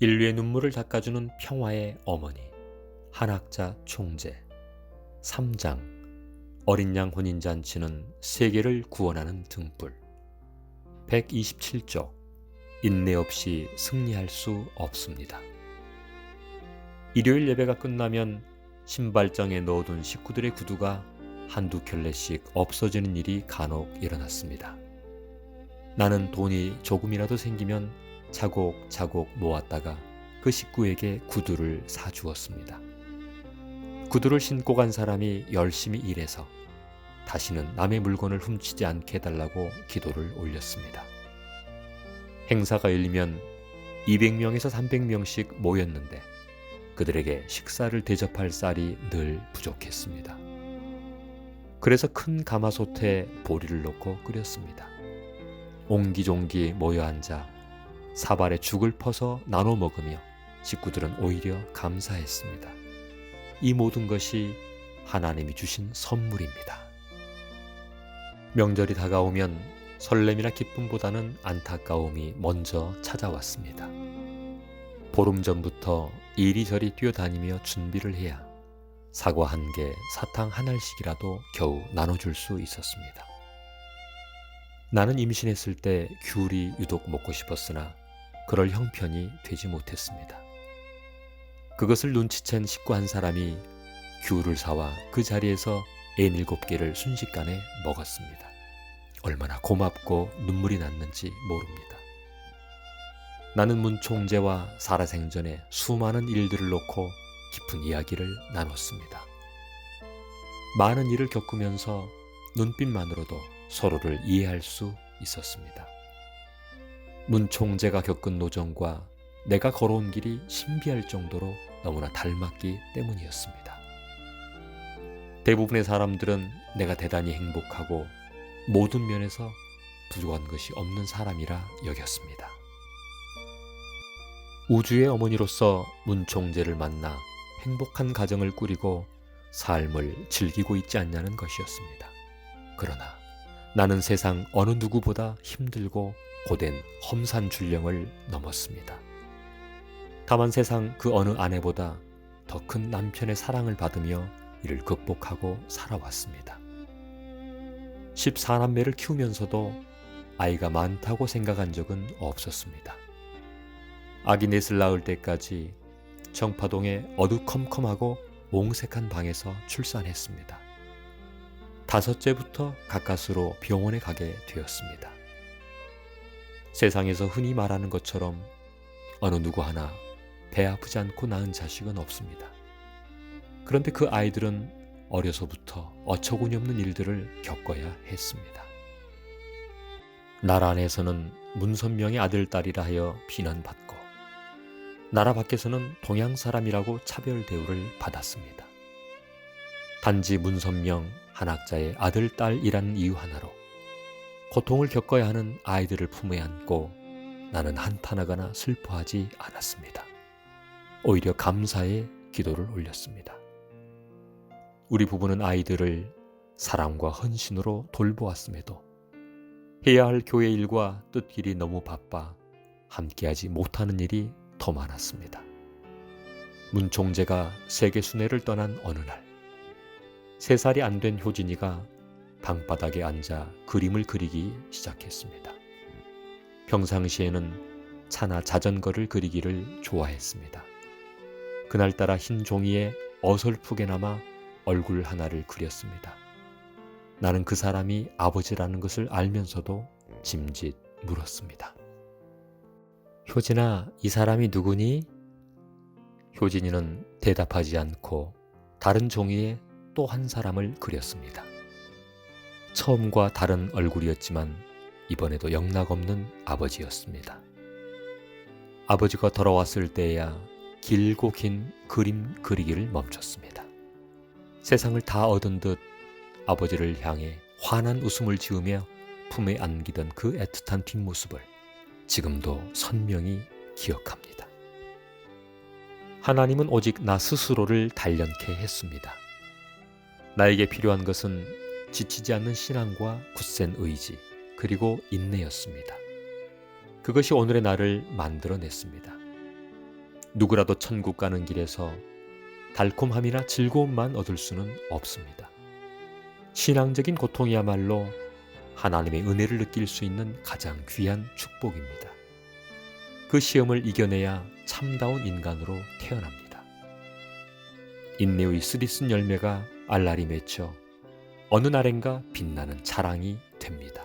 인류의 눈물을 닦아주는 평화의 어머니, 한학자 총재. 3장. 어린 양 혼인잔치는 세계를 구원하는 등불. 127쪽. 인내 없이 승리할 수 없습니다. 일요일 예배가 끝나면 신발장에 넣어둔 식구들의 구두가 한두 켤레씩 없어지는 일이 간혹 일어났습니다. 나는 돈이 조금이라도 생기면 차곡차곡 모았다가 그 식구에게 구두를 사주었습니다. 구두를 신고 간 사람이 열심히 일해서 다시는 남의 물건을 훔치지 않게 해달라고 기도를 올렸습니다. 행사가 열리면 200명에서 300명씩 모였는데 그들에게 식사를 대접할 쌀이 늘 부족했습니다. 그래서 큰 가마솥에 보리를 넣고 끓였습니다. 옹기종기 모여 앉아 사발에 죽을 퍼서 나눠 먹으며 식구들은 오히려 감사했습니다. 이 모든 것이 하나님이 주신 선물입니다. 명절이 다가오면 설렘이나 기쁨보다는 안타까움이 먼저 찾아왔습니다. 보름 전부터 이리저리 뛰어다니며 준비를 해야 사과 한 개, 사탕 한 알씩이라도 겨우 나눠줄 수 있었습니다. 나는 임신했을 때 귤이 유독 먹고 싶었으나 그럴 형편이 되지 못했습니다. 그것을 눈치챈 식구 한 사람이 귤을 사와 그 자리에서 47개를 순식간에 먹었습니다. 얼마나 고맙고 눈물이 났는지 모릅니다. 나는 문 총재와 살아생전에 수많은 일들을 놓고 깊은 이야기를 나눴습니다. 많은 일을 겪으면서 눈빛만으로도 서로를 이해할 수 있었습니다. 문 총재가 겪은 노정과 내가 걸어온 길이 신비할 정도로 너무나 닮았기 때문이었습니다. 대부분의 사람들은 내가 대단히 행복하고 모든 면에서 부족한 것이 없는 사람이라 여겼습니다. 우주의 어머니로서 문 총재를 만나 행복한 가정을 꾸리고 삶을 즐기고 있지 않냐는 것이었습니다. 그러나 나는 세상 어느 누구보다 힘들고 고된 험산 줄령을 넘었습니다. 다만 세상 그 어느 아내보다 더 큰 남편의 사랑을 받으며 이를 극복하고 살아왔습니다. 14남매를 키우면서도 아이가 많다고 생각한 적은 없었습니다. 아기 넷을 낳을 때까지 정파동의 어두컴컴하고 옹색한 방에서 출산했습니다. 5째부터 가까스로 병원에 가게 되었습니다. 세상에서 흔히 말하는 것처럼 어느 누구 하나 배 아프지 않고 낳은 자식은 없습니다. 그런데 그 아이들은 어려서부터 어처구니 없는 일들을 겪어야 했습니다. 나라 안에서는 문선명의 아들, 딸이라 하여 비난받고 나라 밖에서는 동양 사람이라고 차별 대우를 받았습니다. 단지 문선명 한학자의 아들, 딸이라는 이유 하나로 고통을 겪어야 하는 아이들을 품에 안고 나는 한탄하거나 슬퍼하지 않았습니다. 오히려 감사의 기도를 올렸습니다. 우리 부부는 아이들을 사랑과 헌신으로 돌보았음에도 해야 할 교회 일과 뜻길이 너무 바빠 함께하지 못하는 일이 더 많았습니다. 문 총재가 세계 순회를 떠난 어느 날 3살이 안 된 효진이가 방바닥에 앉아 그림을 그리기 시작했습니다. 평상시에는 차나 자전거를 그리기를 좋아했습니다. 그날따라 흰 종이에 어설프게나마 얼굴 하나를 그렸습니다. 나는 그 사람이 아버지라는 것을 알면서도 짐짓 물었습니다. 효진아, 이 사람이 누구니? 효진이는 대답하지 않고 다른 종이에 또 한 사람을 그렸습니다. 처음과 다른 얼굴이었지만 이번에도 영락없는 아버지였습니다. 아버지가 돌아왔을 때야 길고 긴 그림 그리기를 멈췄습니다. 세상을 다 얻은 듯 아버지를 향해 환한 웃음을 지으며 품에 안기던 그 애틋한 뒷모습을 지금도 선명히 기억합니다. 하나님은 오직 나 스스로를 단련케 했습니다. 나에게 필요한 것은 지치지 않는 신앙과 굳센 의지, 그리고 인내였습니다. 그것이 오늘의 나를 만들어냈습니다. 누구라도 천국 가는 길에서 달콤함이나 즐거움만 얻을 수는 없습니다. 신앙적인 고통이야말로 하나님의 은혜를 느낄 수 있는 가장 귀한 축복입니다. 그 시험을 이겨내야 참다운 인간으로 태어납니다. 인내의 쓰디쓴 열매가 알알이 맺혀 어느 날엔가 빛나는 자랑이 됩니다.